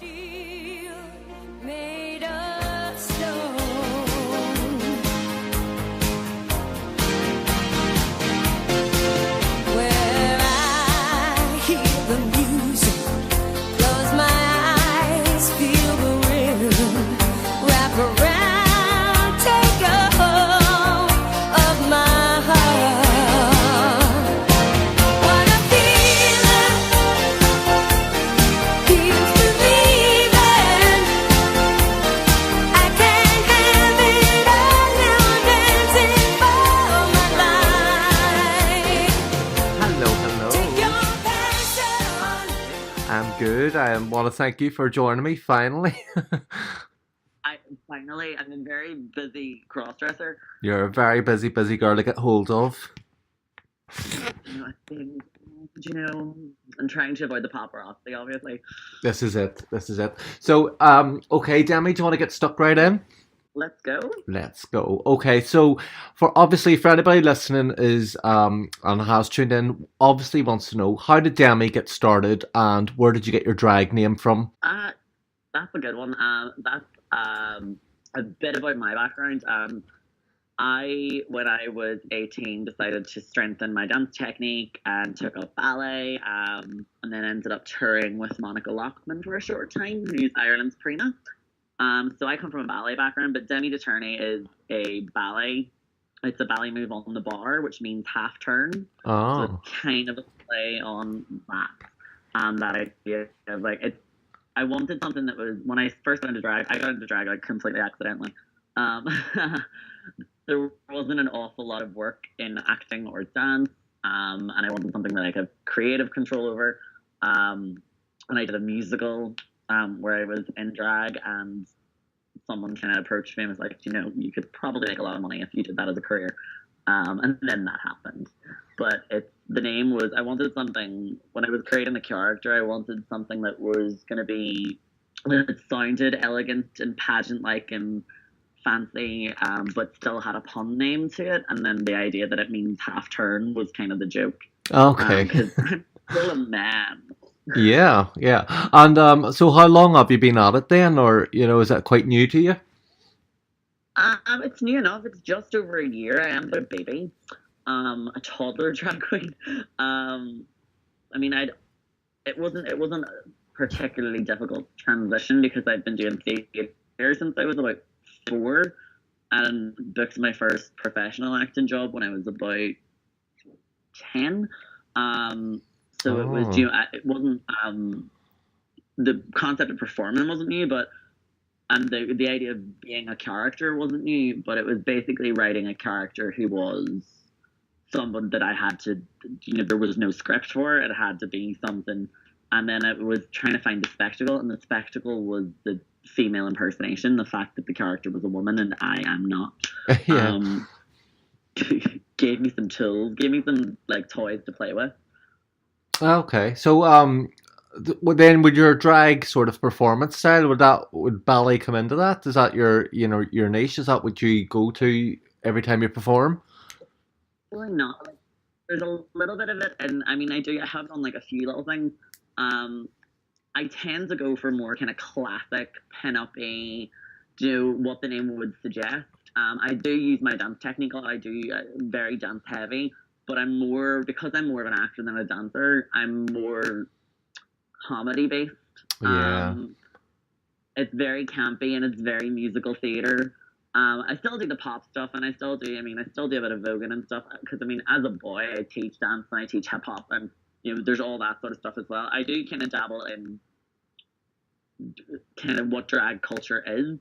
Steel made of stone. Where I hear the music, close my eyes, feel the rhythm, wrap around, take a hold of my heart. What a feeling, feels believing. I can't have it all now, dancing for my life. Hello. Take your passion. I'm good. I want to thank you for joining me finally. I'm a very busy crossdresser. You're a very busy girl to get hold of. I think, I'm trying to avoid the paparazzi, obviously. This is it. So, okay, Demi, do you want to get stuck right in? Let's go. Let's go. Okay, so for anybody listening is and has tuned in, obviously wants to know, how did Demi get started and where did you get your drag name from? That's a good one. That's a bit about my background. When I was 18, decided to strengthen my dance technique and took up ballet, and then ended up touring with Monica Lockman for a short time, who's Ireland's Prina. So I come from a ballet background, but Demi DeTourne is a ballet. It's a ballet move on the bar, which means half turn. So Oh. it's kind of a play on that. That idea of I wanted something that was, when I first got into drag, I got into drag like completely accidentally. There wasn't an awful lot of work in acting or dance, and I wanted something that I could have creative control over. And I did a musical where I was in drag, and someone kind of approached me and was like, you could probably make a lot of money if you did that as a career. And then that happened. But the name was, I wanted something, when I was creating the character, I wanted something that was going to be, that sounded elegant and pageant-like and fancy, but still had a pun name to it. And then the idea that it means half turn was kind of the joke. Okay. Because I'm still a man. Yeah. And so how long have you been at it then, or is that quite new to you? It's new enough. It's just over a year. I am but a baby, a toddler drag queen. It wasn't a particularly difficult transition because I've been doing theatre since I was about 4, and booked my first professional acting job when I was about 10. So it was, it wasn't, the concept of performing wasn't new, but the idea of being a character wasn't new, but it was basically writing a character who was someone that I had to, there was no script for it. It had to be something. And then it was trying to find the spectacle, and the spectacle was the female impersonation, the fact that the character was a woman and I am not. Yeah. Gave me some tools, gave me some toys to play with. Okay. So then would your drag sort of performance style, would ballet come into that? Is that your niche? Is that what you go to every time you perform? Really not. There's a little bit of it, and I have done a few little things. I tend to go for more kind of classic pin-up-y, what the name would suggest. I do use my dance technique. I do very dance heavy, but because I'm more of an actor than a dancer, I'm more comedy based. Yeah. It's very campy and it's very musical theater. I still do the pop stuff, and I still do a bit of voguing and stuff, because as a boy I teach dance and I teach hip hop, and there's all that sort of stuff as well. I do kind of dabble in kind of what drag culture is,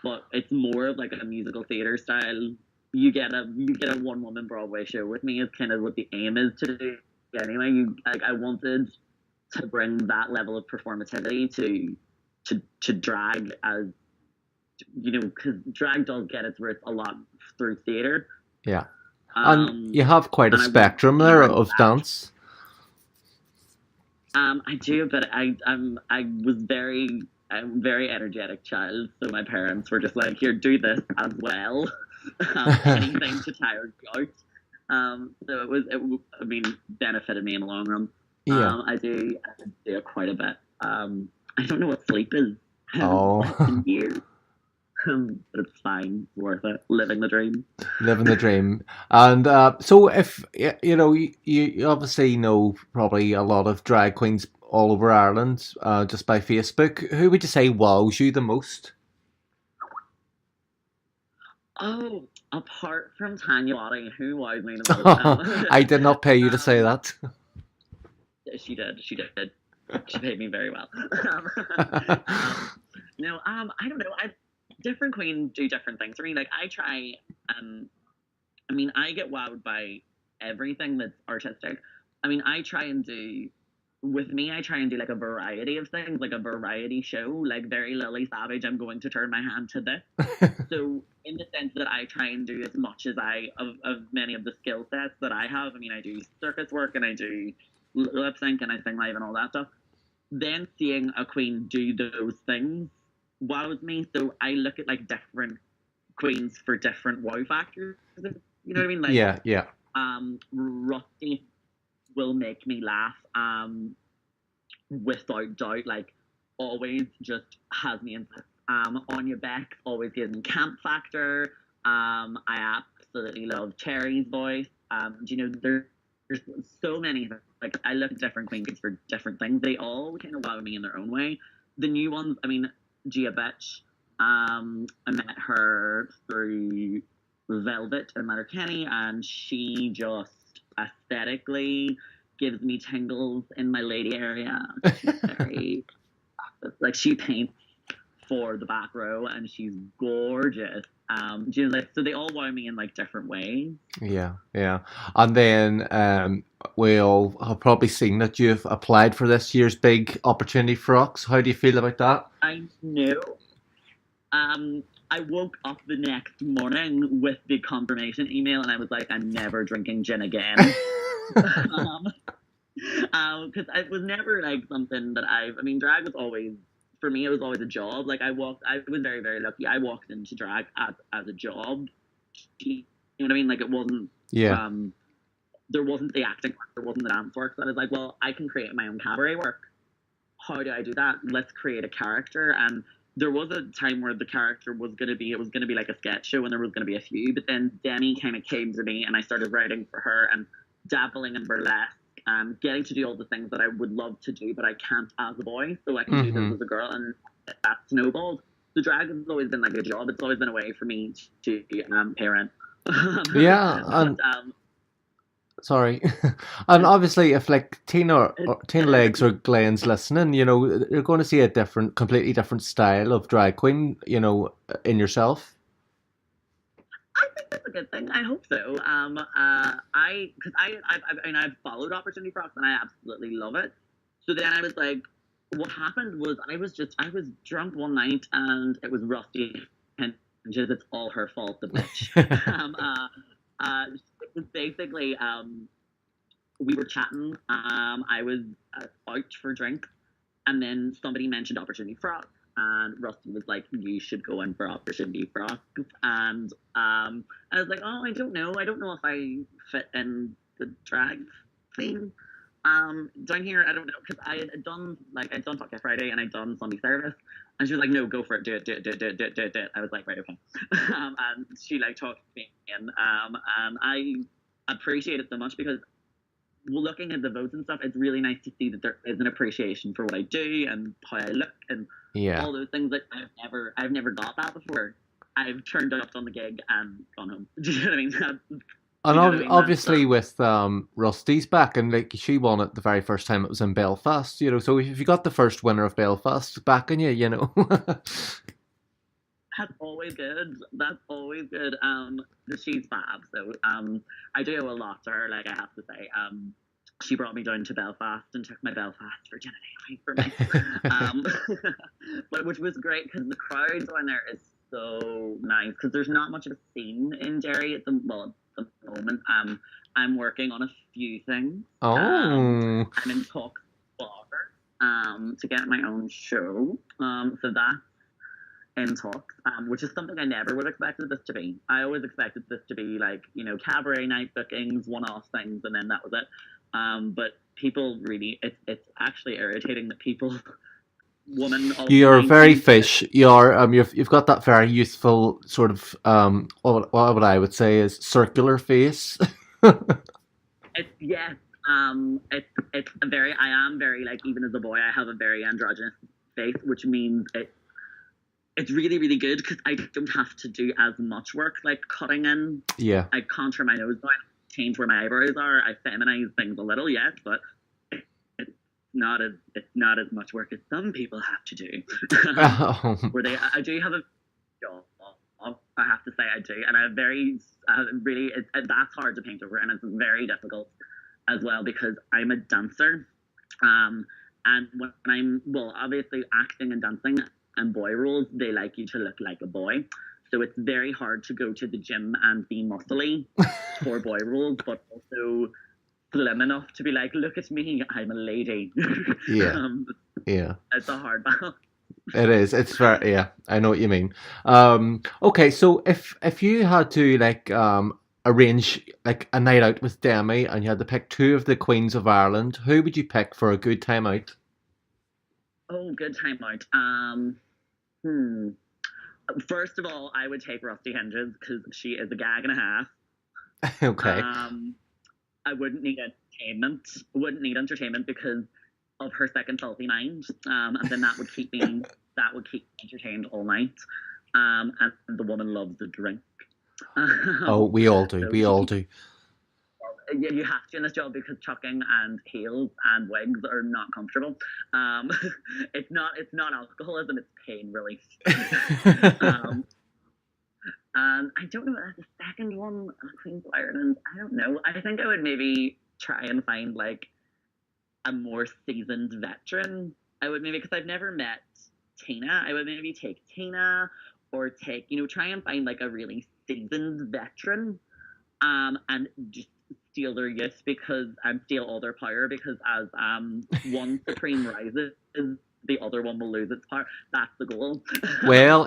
but it's more of a musical theater style. You get a one woman Broadway show with me is kind of what the aim is to do. Anyway, I wanted to bring that level of performativity to drag, as because drag does get its roots a lot through theater. Yeah. And you have quite a spectrum there of dance. I do, but I'm a very energetic child, so my parents were just like, "Here, do this as well." Anything to tire you out. So it benefited me in the long run. Yeah. I do it quite a bit. I don't know what sleep is. Oh. In years. But it's fine. It's worth it. Living the dream. Living the dream. And so, if you obviously know probably a lot of drag queens all over Ireland just by Facebook. Who would you say wows you the most? Oh, apart from Tanya, who was me the most? I did not pay you to say that. She did. She did. She paid me very well. No, I don't know. Different queens do different things for me. Like I try. I mean, I get wowed by everything that's artistic. I mean, I try and do. With me, I try and do like a variety of things, like a variety show, like very Lily Savage. I'm going to turn my hand to this. So, in the sense that I try and do as much as of many of the skill sets that I have. I mean, I do circus work and I do lip sync and I sing live and all that stuff. Then seeing a queen do those things wows me. So I look at like different queens for different wow factors. You know what I mean? Like, Yeah. Rusty will make me laugh. Without doubt, like always just has me in. Anya Beck always gives me camp factor. I absolutely love Cherry's voice. Do you know there's so many, like I look at different queens for different things. They all kind of wow me in their own way. The new ones, I mean, Gia Bitch. I met her through Velvet and Letterkenny, and she just aesthetically gives me tingles in my lady area. She's very like she paints for the back row, and she's gorgeous. You know, like, so they all wow me in like different ways. Yeah. And then we all have probably seen that you've applied for this year's big opportunity for Ox. How do you feel about that? I know. I woke up the next morning with the confirmation email, and I was like, I'm never drinking gin again. Because it was never like something that I mean, drag was always, for me, it was always a job. Like I was very, very lucky. I walked into drag as a job. You know what I mean? Like it wasn't, Yeah. there wasn't the acting work, there wasn't the dance work. So I was like, well, I can create my own cabaret work. How do I do that? Let's create a character. And there was a time where the character was going to be, it was going to be like a sketch show and there was going to be a few, but then Demi kind of came to me and I started writing for her and dabbling in burlesque, getting to do all the things that I would love to do, but I can't as a boy, so I can do this as a girl, and that snowballed. The drag has always been like a job. It's always been a way for me to parent. Yeah, and sorry, and obviously, if like Tina Legs or Glenn's listening, you know, you're going to see a completely different style of drag queen, you know, in yourself. I think that's a good thing. I hope so. Because I mean, I've followed Opportunity for Ox and I absolutely love it. So then I was like, what happened was I was drunk one night and it was Rusty and just it's all her fault, the bitch. It was basically we were chatting. I was out for drinks, and then somebody mentioned Opportunity for Ox, and Rusty was like, "You should go in for Opportunity for Ox," and I was like, "Oh, I don't know if I fit in the drag thing." Down here, I don't know, because I'd done Fuck Yeah Friday and I'd done Sunday Service, and she was like, "No, go for it, do it." I was like, "Right, okay." And she like talked to me, and I appreciate it so much because looking at the votes and stuff, it's really nice to see that there is an appreciation for what I do and how I look and all those things that I've never got that before. I've turned up on the gig and gone home. Do you know what I mean? And obviously That's, with Rusty's back, and like she won it the very first time it was in Belfast, you know. So if you got the first winner of Belfast backing you, you know. That's always good. That's always good. She's fab. So I do owe a lot to her. Like I have to say, she brought me down to Belfast and took my Belfast virginity away from me. But which was great because the crowd down there is so nice because there's not much of a scene in Derry at the moment. I'm working on a few things. I'm in talks to get my own show. So that's in talks, which is something I never would have expected this to be. I always expected this to be like, you know, cabaret night bookings, one-off things, and then that was it. But people really, it's actually irritating that people woman of You're the very 90s. fish. You're you've got that very youthful sort of what I would say is circular face. It's yes. It's a very. I am very like even as a boy, I have a very androgynous face, which means it's really really good because I don't have to do as much work like cutting in. Yeah. I contour my nose now. I change where my eyebrows are. I feminize things a little, yes, but it's not as much work as some people have to do. Where I do have a job. I have to say I do, and really that's hard to paint over, and it's very difficult as well because I'm a dancer, and when obviously acting and dancing and boy roles, they like you to look like a boy, so it's very hard to go to the gym and be muscly for boy roles, but also slim enough to be like, look at me, I'm a lady. Yeah. Yeah. It's a hard balance. It is. It's very, yeah, I know what you mean. Okay, so if you had to like arrange like a night out with Demi and you had to pick two of the Queens of Ireland, who would you pick for a good time out? Oh, good time out. Hmm. First of all, I would take Rusty Hinges because she is a gag and a half. Okay. I wouldn't need entertainment. Wouldn't need entertainment because of her second salty mind. And then that would keep me entertained all night. And the woman loves a drink. Oh, we all do. So We all do. you have to in this job because chucking and heels and wigs are not comfortable. It's not alcoholism, it's pain relief. And I don't know the second one, Queen's of Ireland. I don't know. I think I would maybe try and find like a more seasoned veteran. I would maybe, because I've never met Tina. I would maybe take Tina or try and find like a really seasoned veteran, and just steal their youth because steal all their power because as one supreme rises, the other one will lose its power. That's the goal. Well,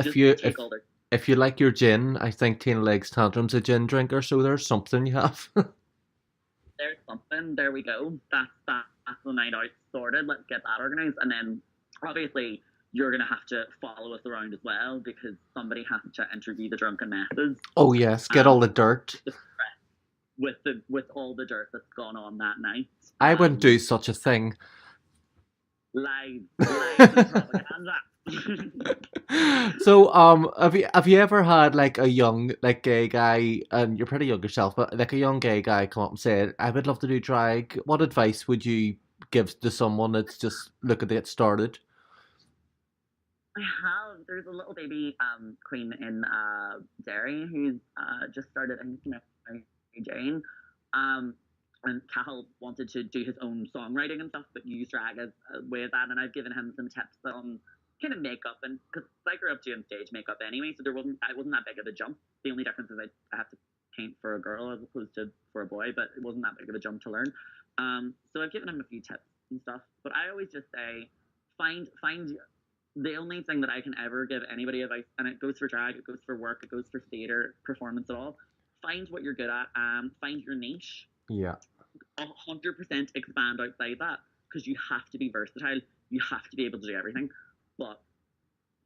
Just take all their. if you like your gin, I think Tina Legs Tantrum's a gin drinker, so there's something you have. There's something. There we go. That's the night out sorted. Let's get that organized, and then obviously you're gonna have to follow us around as well because somebody has to interview the drunken masses. Oh yes, get all the dirt. With all the dirt that's gone on that night. I wouldn't do such a thing. Lies and propaganda. So, have you ever had like a young like gay guy, and you're pretty young yourself, but like a young gay guy come up and say, "I would love to do drag." What advice would you give to someone that's just looking to get started? I have. There's a little baby queen in Derry who's just started. I think she's Mary Jane. And Cahill wanted to do his own songwriting and stuff, but use drag as a way of that. And I've given him some tips on kind of makeup, and because I grew up doing stage makeup anyway, so I wasn't that big of a jump. The only difference is I have to paint for a girl as opposed to for a boy, but it wasn't that big of a jump to learn. So I've given him a few tips and stuff, but I always just say find the only thing that I can ever give anybody advice, and it goes for drag, it goes for work, it goes for theatre, performance at all. Find what you're good at. Find your niche. Yeah. 100% expand outside that because you have to be versatile. You have to be able to do everything. But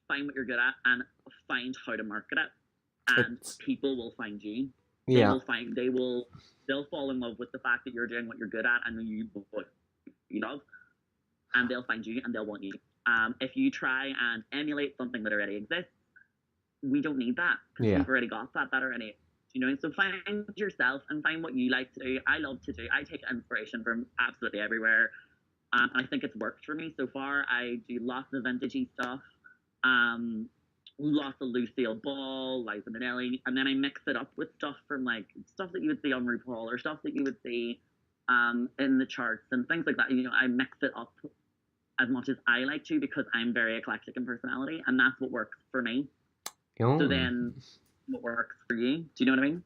find what you're good at and find how to market it, and people will find you. Yeah. They'll fall in love with the fact that you're doing what you're good at and what you love, and they'll find you and they'll want you. If you try and emulate something that already exists, we don't need that because we've already got that already. So find yourself and find what you like to do. I love to do. I take inspiration from absolutely everywhere. And I think it's worked for me so far. I do lots of vintagey stuff, lots of Lucille Ball, Liza Minnelli, and then I mix it up with stuff from like stuff that you would see on RuPaul or stuff that you would see in the charts and things like that. I mix it up as much as I like to because I'm very eclectic in personality, and that's what works for me. Oh. So then, what works for you? Do you know what I mean?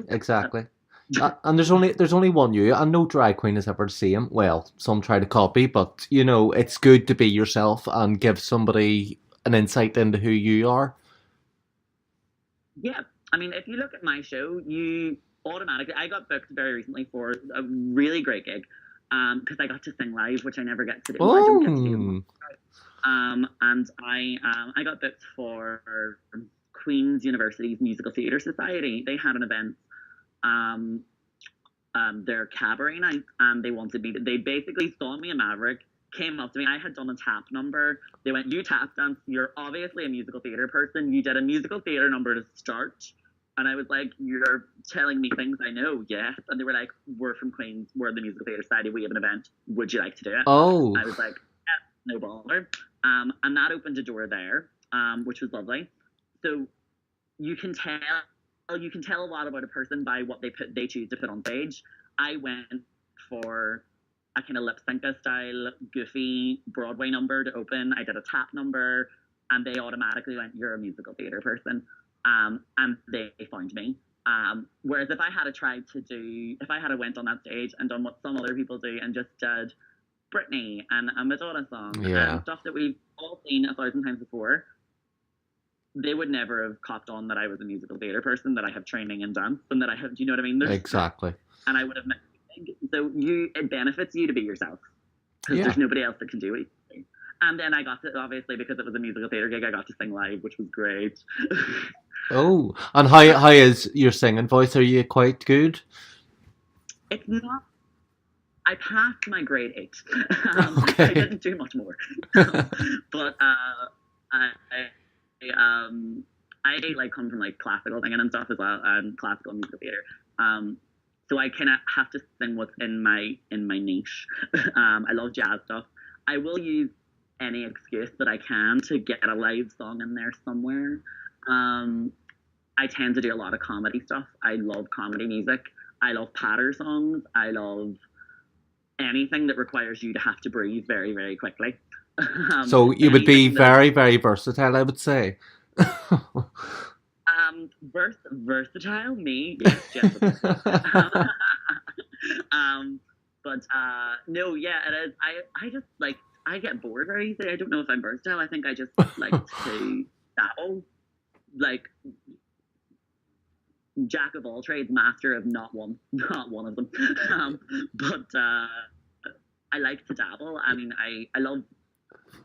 Exactly. And there's only one you, and no drag queen is ever the same. Well, some try to copy, but it's good to be yourself and give somebody an insight into who you are. Yeah, I mean, if you look at my show, you automatically. I got booked very recently for a really great gig, because I got to sing live, which I never get to do. I don't get to do. And I got booked for Queen's University's Musical Theatre Society. They had an event, their cabaret night, and they wanted me to, they basically saw me a Maverick, came up to me. I had done a tap number. They went, "You tap dance, you're obviously a musical theatre person. You did a musical theatre number to start." And I was like, "You're telling me things I know." "Yes." And they were like, "We're from Queens, we're the Musical Theatre Society, we have an event. Would you like to do it?" Oh. I was like, "Yes, no bother." And that opened a door there, which was lovely. So you can tell a lot about a person by what they choose to put on stage. I went for a kind of lip sync style, goofy Broadway number to open. I did a tap number, and they automatically went, "You're a musical theatre person," and they found me. Whereas if I had went on that stage and done what some other people do and just did Britney and a Madonna song and stuff that we've all seen 1,000 times before, they would never have copped on that I was a musical theatre person, that I have training in dance, and that I have, do you know what I mean? Exactly. And I would have met. So it benefits you to be yourself, because there's nobody else that can do it. And then I got to, obviously, because it was a musical theatre gig, I got to sing live, which was great. Oh, and how is your singing voice? Are you quite good? It's not. I passed my grade 8. Okay. I didn't do much more. But I like come from like classical singing and stuff as well, and classical musical theatre. So I kind of have to sing what's in my niche. I love jazz stuff. I will use any excuse that I can to get a live song in there somewhere. I tend to do a lot of comedy stuff. I love comedy music. I love patter songs. I love anything that requires you to have to breathe very, very quickly. So you would be very, very versatile, I would say. Versatile, me, yes, Jessica. But no, yeah, it is. I just like, I get bored very easily. I don't know if I'm versatile. I think I just like to dabble, like jack of all trades, master of not one of them. But I like to dabble. I mean, I love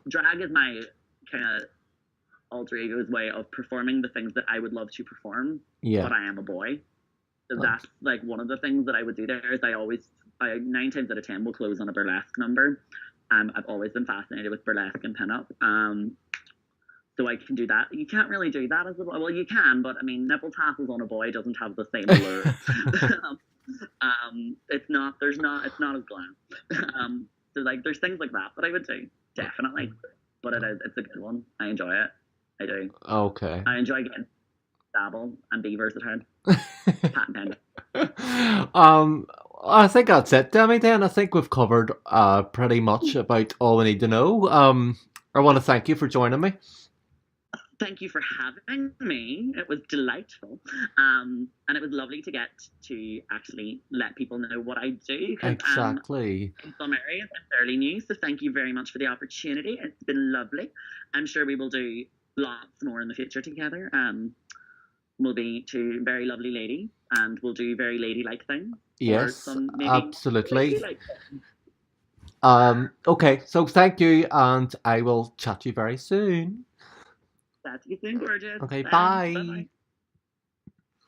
drag is my kind of alter ego's way of performing the things that I would love to perform, but I am a boy. So that's like one of the things that I would do there is I 9 times out of 10 will close on a burlesque number. I've always been fascinated with burlesque and pinup. So I can do that. You can't really do that as a boy. Well, you can, but I mean, nipple tassels on a boy doesn't have the same allure. It's not as glam. So like, there's things like that I would do, definitely. But it's a good one. I enjoy it. I do. Okay. I enjoy getting dabble and be versatile. Patent pending. I think that's it, Demi. Then I think we've covered pretty much about all we need to know. I want to thank you for joining me. Thank you for having me. It was delightful. And it was lovely to get to actually let people know what I do. Exactly. In some areas, I'm fairly new, so thank you very much for the opportunity. It's been lovely. I'm sure we will do lots more in the future together. We'll be 2 very lovely ladies, and we'll do very ladylike things. Yes, maybe absolutely. ladylike things. Okay, so thank you, and I will chat to you very soon. Chat to you soon, gorgeous. Okay, Thanks. bye. Bye-bye.